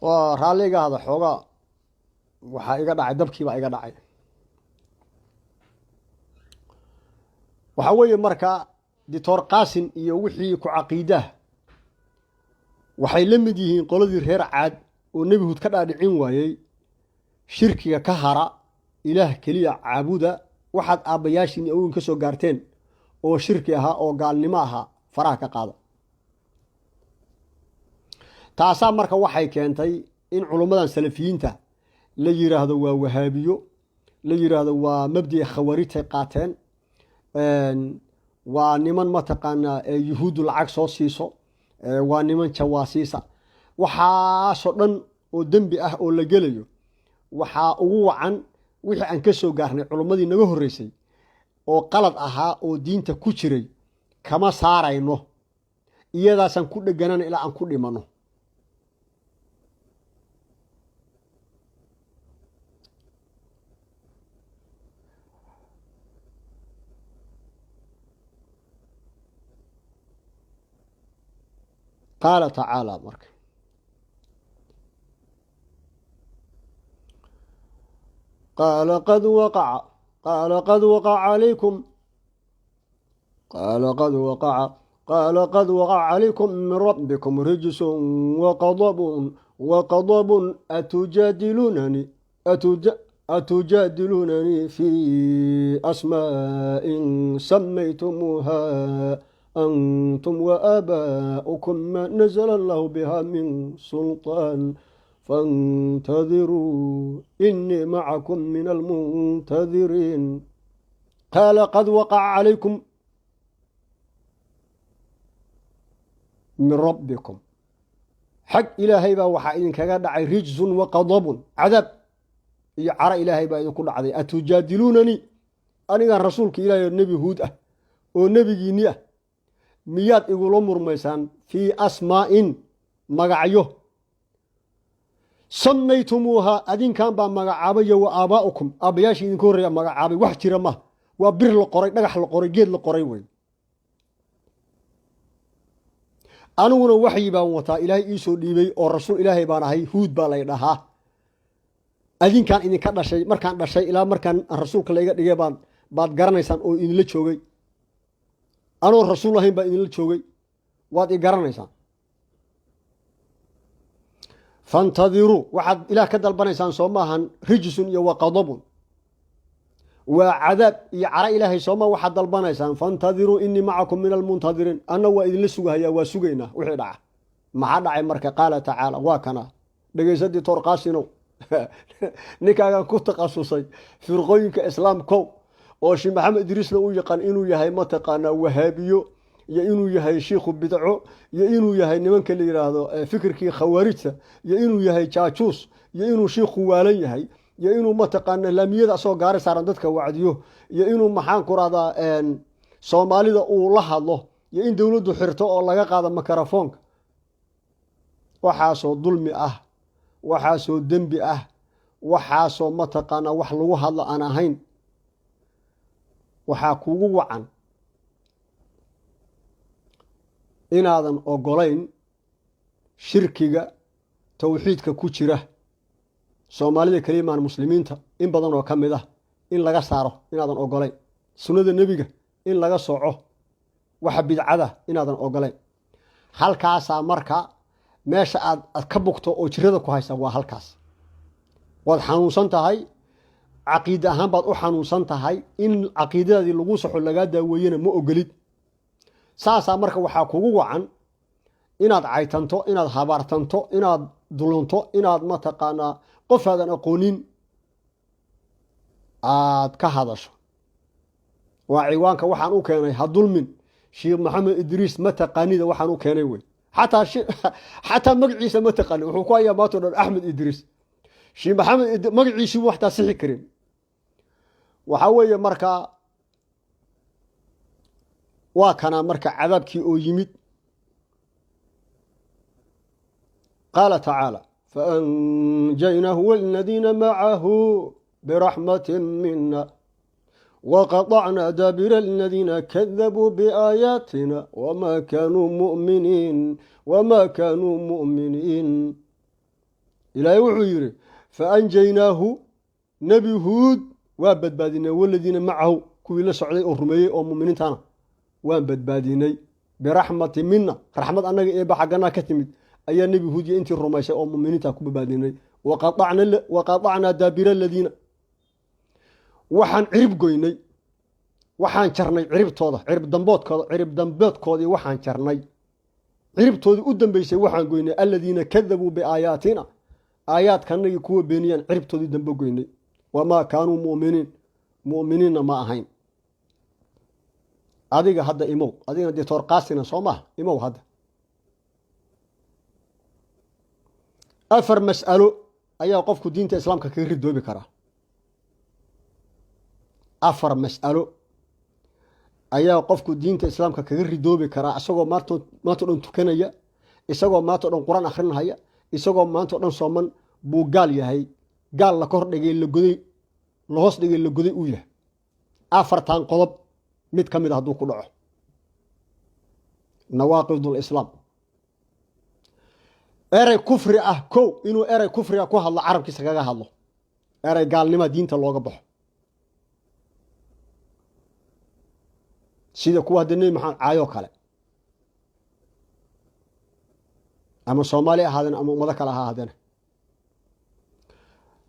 وراليغا هذا حوغا waxaa iga dhacay dabkii baa iga dhacay waxa weeye marka Dr. Qaasim iyo wixii ku caqiidah waxay la mid yihiin qoladii reer Caad oo Nabi Huud ka dhaadhicin waayay shirkiga ka hara ilaah kaliya caabuda waxaad aabayaashin oo ka soo gaarteen oo shirki aha oo gaalnimo aha faraha ka qaada taasa marka waxay keentay in culummadan salafiyiinta la yiraahdo waa wahaabiyo la yiraahdo waa mabdi khawaarij qaateen waa niman ma taqaana yuhuudu lacag soo siiso waa niman jawaasiisa waxa soo dhan oo dambi ah oo la gelayo waxa ugu wacan wixii aan ka soo gaarnay culummadii naga horeysay oo qalad ahaa oo diinta ku jiray kama saarayno iyadaasan ku dhaganana ilaa aan ku dhimano قال تعالى مرك قال قد وقع عليكم من ربكم رجس وغضب أتجادلونني في أسماء سميتموها أنتم وآباؤكم ما نزل الله بها من سلطان فانتظروا إني معكم من المنتظرين قال قد وقع عليكم من ربكم حق إلهي با وحا إذن كغادعي رجز وغضب عذاب عرى إلهي با إذن كل عذاب أتجادلونني أنا رسولك إلهي النبي هود ونبي جينيه miyaad igula murmaysaan fi asmaa'in magacyo samaytumuha adinkan ba magacaabay wa aabaakum abayaashii idin horeeya magacaabay wax jira ma waa bir la qoray dhagax la qoray geed la qoray way anuguna waxyi baan wataa ilaahay ii soo dhiibay oo rasuul ilaahay baan ahay huud baa lay dhahaa adinkan idin ka dhashay markaan dhashay ilaa markaan rasuulka layga dhigay baad garanaysaan oo idin la joogay anoo rasuul ahayn baa idin la joogay waad i garanaysaan fantadiru waxaad ilaah ka dalbanaysaan soo maahan rijsun iyo waqadabun waa cadaab iyo cara ilaahay soo ma waxaad dalbanaysaan fantadiru inni macakum min almuntadirin anna waa idinla sugahayaa waa sugaynaa wixii dhaca maxaa dhacay marka qaala tacaala waa kana dhegaysadii Dr. Qaasinow ninkaagan ku takhasusay firqooyinka islaamkow oo Sheekh Maxamed Idriisna uu yaqaan inuu yahay ma taqaana wahaabiyo iyo inuu yahay sheekhu bidco iyo inuu yahay nimanka la yiraahdo fikirkii khawaarijta iyo inuu yahay jaajuus iyo inuu sheekhu waalan yahay iyo inuu ma taqaana laamiyada soo gaaray saaran dadka wacdiyo iyo inuu maxaan ku raada Soomaalida uu la hadlo iyo in dawladdu xirto oo laga qaado makarafoonka waxa soo dulmi ah waxa soo dambi ah waxa soo ma taqaana wax lagu hadlo aan ahayn waxaa kuugu wacan inaadan ogolayn shirkiga tawxiidka ku jira Soomaalida kaliimaan muslimiinta in badan oo kamid ah in laga saaro inaadan ogolayn sunnada nabiga in laga sooco waxa bidcada inaadan ogolayn halkaas marka meesha aad ka bugto oo jirada ku haysa waa halkaas waad xanuunsan tahay عقيدة أهم بعض أحنو سنتهاي إن عقيدة ذي اللغوص حلقات داويين مؤقلد ساسا مركا وحاكوغو عن إناد عيتانتو إناد هابارتانتو إناد دولونتو إناد متقانا قف هذا نقونين كهدش وعيوانك وحانو كيني هدول من شيخ محمد إدريس متقاني ذا وحانو كيني وي حتى مقعيسة متقاني وحكوايا ماتو أحمد إدريس شيخ محمد مقعيسي وحتا سيحي كريم وحاوية مركا وكان مركا عذابكي أو يمد قال تعالى فأنجيناه والذين معه برحمة منا وقطعنا دابر الذين كذبوا بآياتنا وما كانوا مؤمنين إلهي وحيري فأنجيناه نبي هود وبدبادينا والذين معه كوي لا سعودي الرمي او مؤمنين تانا وان بدباديني برحمه منا رحمه انغا اي بحقنا كتمد ايا نبي هود انت الرميسه او مؤمنين تا كبدباديني وقطعنا دابير الذين waxaan cirib goynay waxaan jarnay ciribtooda cirib dambeedkoodii waxaan jarnay ciribtoodii u dambeysay waxaan goynay alladina kadabu bi ayatina aayaadkanagi kuwa beeniyaan ciribtoodii dambe goynay wama kaanu mu'miniin ma ahayn adiga hadda imow adiga doctor qaasina Soomaa imow hadda afar mas'alo ayaa qofku diinta islaamka kaga ridoobi kara afar mas'alo ayaa qofku diinta islaamka kaga ridoobi kara asagoo maanta dhan tukanaya isagoo maanta dhan quraan akhrinaya isagoo maanta dhan sooman buu gaal yahay gaal la kor dhigay la goday la hoos dhigay la goday uu yahay afartan qodob mid kamid haduu ku dhaco nawaaqidul islaam eray kufri ah ko inuu eray kufri ah ku hadlo carabkiisa kaga hadlo eray gaalnimo diinta looga baxo sida kuwa hadii maxaan caayo kale ama Soomaali ahaadeen ama ummado kale ahaadeen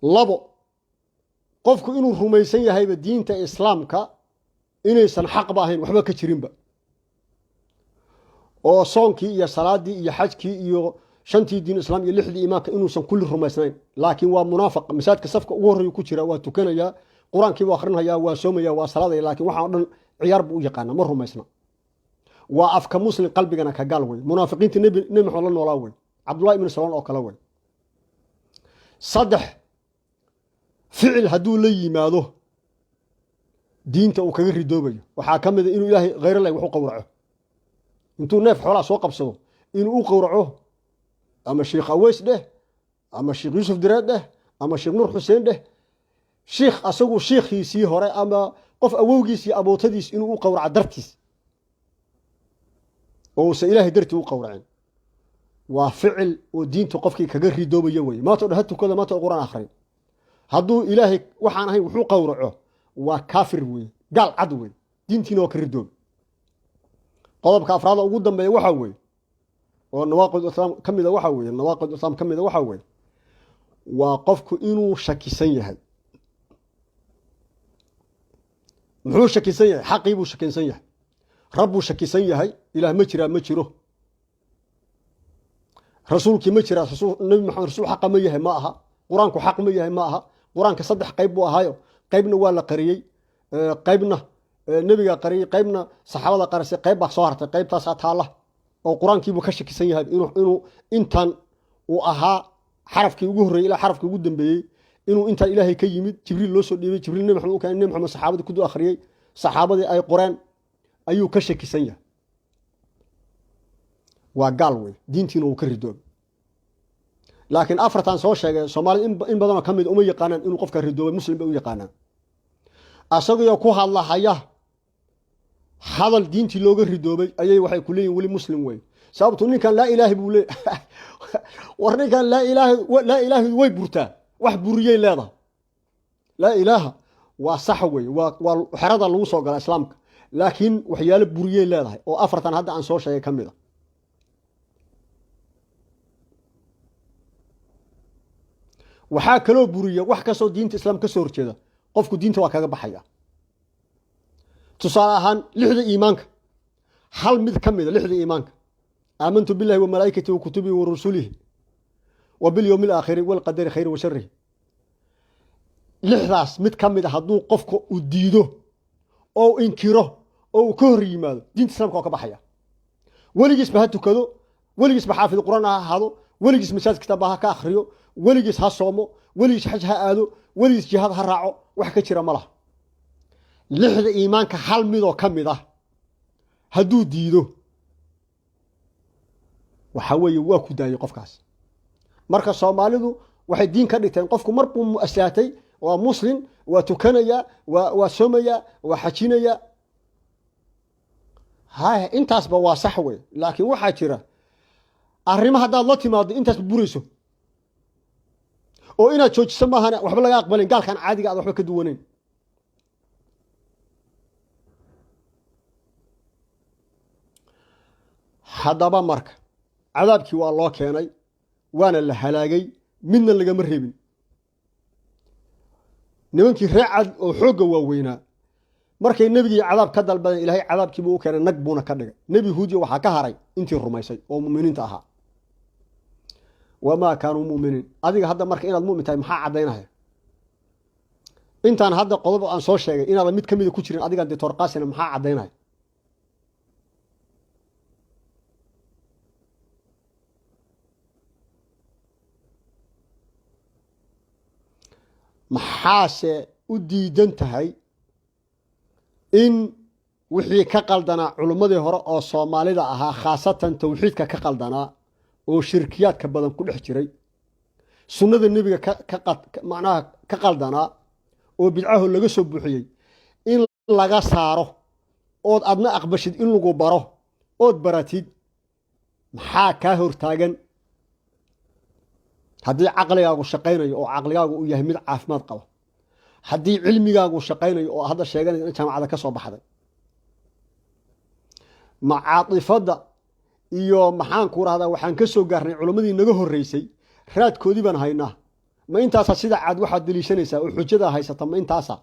labo qofku inuu rumaysan yahay diinta islaamka inaysan xaq baahayn waxba ka jirinba oo soonkii iyo salaadii iyo xajkii iyo shantii diin islaam iyo lixdii iimaanka inuusan kulli rumaysnayn laakiin waa munaafiq masaajidka safka ugu horeeyo ku jira waa tukanaya quraankii waa akhrinaya waa soomaya waa salaadaya laakiin waxa dhan ciyaar buu yaqaan ma rumaysna waa afka muslim qalbigana ka gal way munaafiqiinta nabi maxamed noolaa way abdullah ibn salaam oo kala way saddex ficil haduu la yimaado diinta uu kaga ridoobayo waxa kamid inuu ilaahay غير الله wuxuu qowraco intuu neef xoolaa soo qabsado inuu qowraco ama sheekh aweys dheh ama sheekh yusuf direed dheh ama sheekh nur xuseen dheh sheekh asagu sheekhiisii hore ama qof awowgiisii abootadiis inuu qowraco dartiis oo se ilaahay dartii uu qowracin waa ficil oo diinta qofkii kaga ridoobayo way ma too dhahatukada ma too quraan akhrin haduu ilaahay waxaan ahay wuxuu qowraco waa kaafir way gal cad way diintiina oo ka ridoob qodobka afraad ugu dambeeya waxa way oo nawaaqid islaam kamida waxa way nawaaqid islaam kamida waxa way waa qofku inuu shakisan yahay muxuu shakisan yahay xaqii buu shakisan yahay rabbu shakisan yahay ilaah ma jira ma jiro rasuulkii ma jira nabi maxamed rasuul xaq ma yahay ma aha quraanku xaq ma yahay ma aha quraanka saddex qayb buu ahaayo qaybna waa la qariyay qaybna nabiga qariyay qaybna saxaabada qarisay qayb baa soo hartay qaybtaas taala oo quraankii buu ka shakisan yahay inuu intan uu ahaa xarafkii ugu horeeyay ila xarafkii ugu dambeeyay inuu inta ilaahay ka yimid jibriil loo soo dhiibay jibriil nabi maxamed nabi maxamed saxaabada ku duu akhriyay saxaabadii ay qoreen ayuu ka shakisan yahay waa gaal way diintiina uu ka ridoob laakiin afartan soo sheegay Soomaali in badan ka mid uma yaqaanaan inuu qofka ridoobo muslim bay u yaqaanaan asagoo ku hadlahaya hadal diintii looga ridoobay ayay waxay ku leeyihiin wali muslim way sababtu ninkan la ilaahi buu leeyahay war ninkan la ilaahi way burtaa wax buriyay leedahay la ilaaha waa sax way waa xarada lagu soo galay islaamka laakiin waxyaalo buriyay leedahay oo afartan hadda aan soo sheegay kamid ah waxa kale oo buriya wax ka soo diinta islaam ka soo horjeeda qofku diinta waa kaga baxaya tusaale ahaan lixda iimaanka hal mid kamid lixda iimaanka aamantu billahi wa malaa'ikatihi wa kutubihi wa rusulihi wa bil yawmil aakhir wal qadari khayr wa sharri lixdaas mid kamid haduu qofku u diido oo inkiro oo ka hor yimaado diinta islaamka ka baxaya waligiis ba tukado waligiis ba xaafid quraan ha hado waligiis masaajid kitaabaha ka akhriyo waligiis ha soomo waligiis xaj ha aado waligiis jihad ha raaco wax ka jira malaha lixda iimaanka hal mid oo kamid ah haduu diido waxa weeye waa ku daayay qofkaas marka Soomaalidu waxay diin ka dhigteen qofku markuu mu'assaatay waa muslim waa tukanaya waa soomaya waa xajinaya hay intaas ba waa sax way laakiin waxa jira arrimaha hadaad la timaado intaas burayso oo inaad joojiso maahan waxba laga aqbalin gaalkan caadiga aad waxba ka duwanayn haddaba marka cadaabkii waa loo keenay waana la halaagay midna lagama reebin nimankii reer cad oo xoogga waaweynaa markay nebigii cadaab ka dalbadeen ilaahay cadaabkiibuu u keenay nag buuna ka dhigay nebi huudiya waxaa ka haray intii rumaysay oo mu'miniinta ahaa wamaa kaanuu mu'miniin adiga hadda marka inaad mu'min tahay maxaa caddaynaya intaan hadda qodob aan soo sheegay inaadan mid ka mida ku jirin adigaan doctor qaasina maxaa caddaynaya maxaase u diidan tahay in wixii ka qaldanaa culimmadii hore oo soomaalida ahaa khaasatan tawxiidka ka qaldanaa oo shirkiyaadka badan ku dhex jiray sunnada nebiga macnaha ka qaldanaa oo bidcaho laga soo buuxiyey in laga saaro ood adna aqbashid in lagu baro ood baratid maxaa kaa hortaagan haddii caqligaagu shaqaynayo oo caqligaagu uu yahay mid caafimaad qaba haddii cilmigaagu shaqaynayo oo hadda sheeganaysa in jaamacada ka soo baxday macaatifadda iyo maxaan ku rahdaa waxaan ka soo gaarnay culimmadii naga horreysay raadkoodii baan haynaa ma intaasaa sida caad waxaad deliishanaysaa oo xujadaa haysata ma intaasaa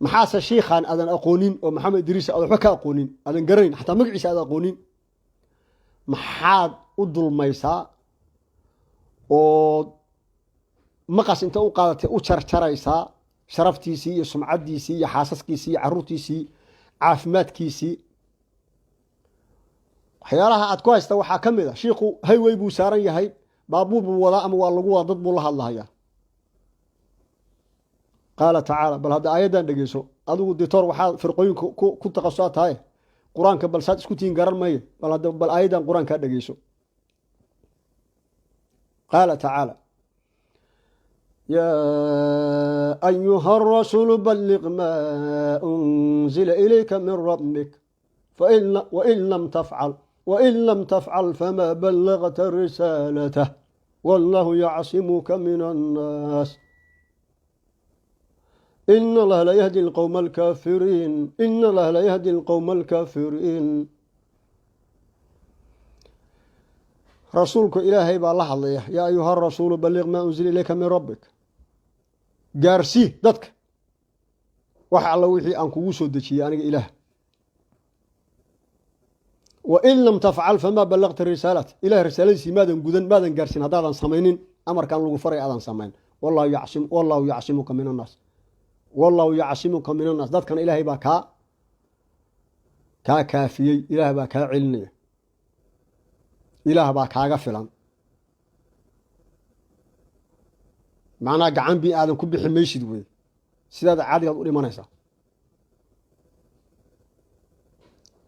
maxaase shiikhaan aadan aqoonin oo maxamed idriis aad waxba ka aqoonin aadan garanayn xataa magaciisa aad aqoonin maxaad u dulmaysaa oo maqas inta u qaadatay u jarjaraysaa sharaftiisii iyo sumcaddiisii iyo xaasaskiisii iyo carruurtiisii caafimaadkiisii waxyaalaha aad ku haysta waxaa ka mid a shiikhu haywey buu saaran yahay baabuur buu wadaa ama waa lagu wadaa dad buu la hadlahayaa qaala tacaala bal hadda aayaddan dhegeyso adigu ditoor waxaad firqooyinka ku taqasusaa tahay qur-aanka bal saad isku tihiin garan maye bal aayaddan qur-aankaa dhegeyso qaala tacaala yaa ayuha arasuulu balliq maa unzila ilayka min rabbik wain lam tafcal famaa ballagta risaalatah wallahu yacsimuka min annaas إن الله لا يهدي القوم الكافرين إن الله لا يهدي القوم الكافرين رسولك إلهي بالله الله يا أيها الرسول بلغ ما أنزل إليك من ربك جارسي ضدك وحال وحي أنك وسودك يعني إله وإن لم تفعل فما بلغت الرسالة إله رسالتي ماذا جدًا ماذا جارسين هذا صمينين أمر كان له فرع هذا صمين والله يعصمك من الناس والله يعصمك من الناس ذات كان إلهي باكا كافيي إلهي باكا علني إلهي باكا غفلا معناه قعان بي آدم كبي حميشد وي سيداد عادي قد أولي منيسا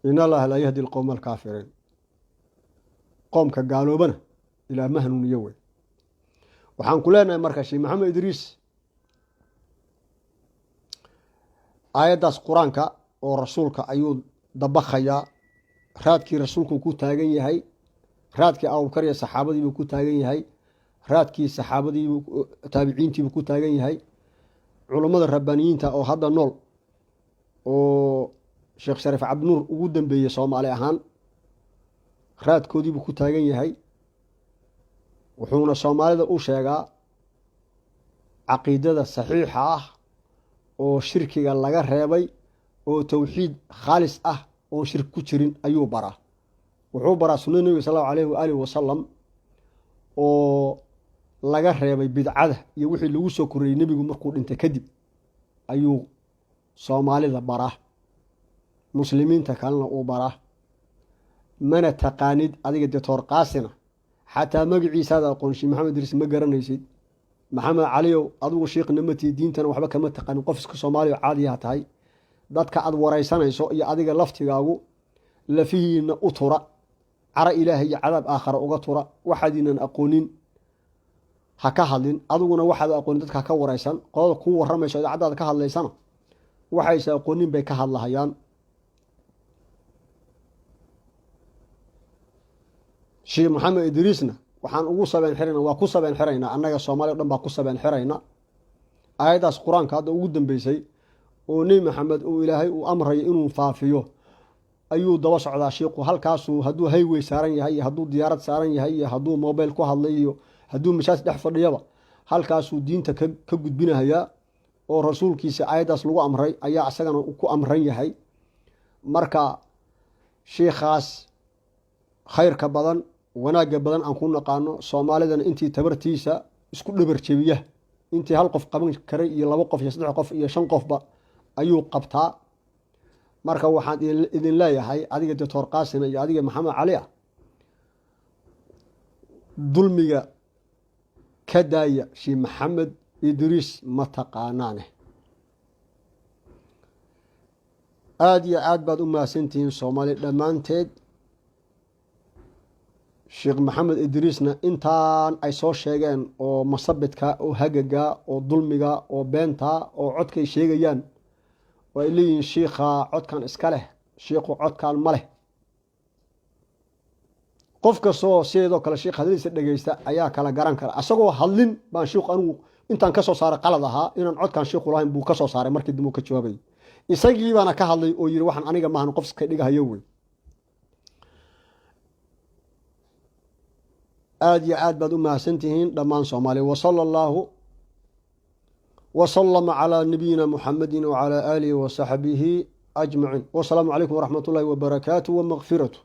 إن الله لا يهدي القوم الكافرين قوم كقالوا بنا إلى مهن يوي وحان كلنا مركشي محمد إدريس aayaddaas qur-aanka oo rasuulka ayuu dabakhayaa raadkii rasuulku ku taagan yahay raadkii abubakar iyo saxaabadiibuu ku taagan yahay raadkii saxaabadiibuu taabiciintiibuu ku taagan yahay culummada rabbaaniyiinta oo hadda nool oo sheekh shariif cabdinuur ugu dambeeyey soomaali ahaan raadkoodiibuu ku taagan yahay wuxuuna soomaalida u sheegaa caqiidada saxiixa ah oo shirkiga laga reebay oo tawxiid khaalis ah oo shirk ku jirin ayuu baraa wuxuu baraa sunnada nebiga sallallahu alayhi wa alihi wasallam oo laga reebay bidcada iyo wixii lagu soo korreeyey nebigu markuu dhintay kadib ayuu soomaalida baraa muslimiinta kalena uu baraa mana taqaanid adiga doctor qaasina xataa magaciisaada aqoonshi maxamed idriis ma garanaysid maxamed caliyow adigu shiikhna matii diintana waxba kama taqanin qof iska soomaaliya caadiyaa tahay dadka aad waraysanayso iyo adiga laftigaagu lafihiina u tura cara ilaahay iyo cadaab aakhara uga tura waxaadiinan aqoonin ha ka hadlin adiguna waxaad aqoonin dadka ka waraysan qolada kuu warramayso idaacaddaada ka hadlaysana waxayse aqoonin bay ka hadlahayaan sheekh maxamed idriisna waxaan ugu sabeen xirayna waa ku sabeen xiraynaa annaga soomaaliya o dhan baa ku sabeen xirayna aayaddaas qur-aanka hadda ugu dambeysay oo nebi maxamed uu ilaahay uu amrayo inuu faafiyo ayuu daba socdaa shiiku halkaasuu hadduu highway saaran yahay iyo hadduu diyaarad saaran yahay iyo hadduu mobile ku hadlay iyo hadduu masaajid dhex fadhiyaba halkaasuu diinta ka gudbinahayaa oo rasuulkiisa aayaddaas lagu amray ayaa isagana ku amran yahay marka shiikhaas khayrka badan wanaagga badan aan ku naqaano soomaalidana intii tabartiisa isku dhabar jebiya intii hal qof qaban karay iyo 2 qof iyo 3 qof iyo 5 qofba ayuu qabtaa marka waxaan idin leeyahay adiga doctor Qaasim iyo adiga Maxamed Cali dulmiga ka daaya Sheekh Maxamed Idriis ma taqaanaane aad iyo aad baad u maasantihiin Soomaali dhamaanteed Sheekh Maxamed Idriisna intaan ay soo sheegeen oo masabidka oo hagaga oo dulmiga oo beenta oo codkay sheegayaan way leeyihiin sheekha codkan iska leh sheekhu codkan ma leh qofka soo sidoo kale sheekh hadalkiisa dhageysta ayaa kala garan kara asagoo hadlin baan sheekhu anigu intaan ka soo saaray qalad ahaa inaan codkan sheekhu lahayn buu ka soo saaray markii dib uu ka jawaabay isagii baana ka hadlay oo yiri waxaan aniga maahan qof iska dhigayo way aad iyo aad baad u mahadsantihiin dhammaan Soomaali wa sallallahu وسلم على نبينا محمد وعلى آله وصحبه أجمعين والسلام عليكم ورحمة الله وبركاته ومغفرته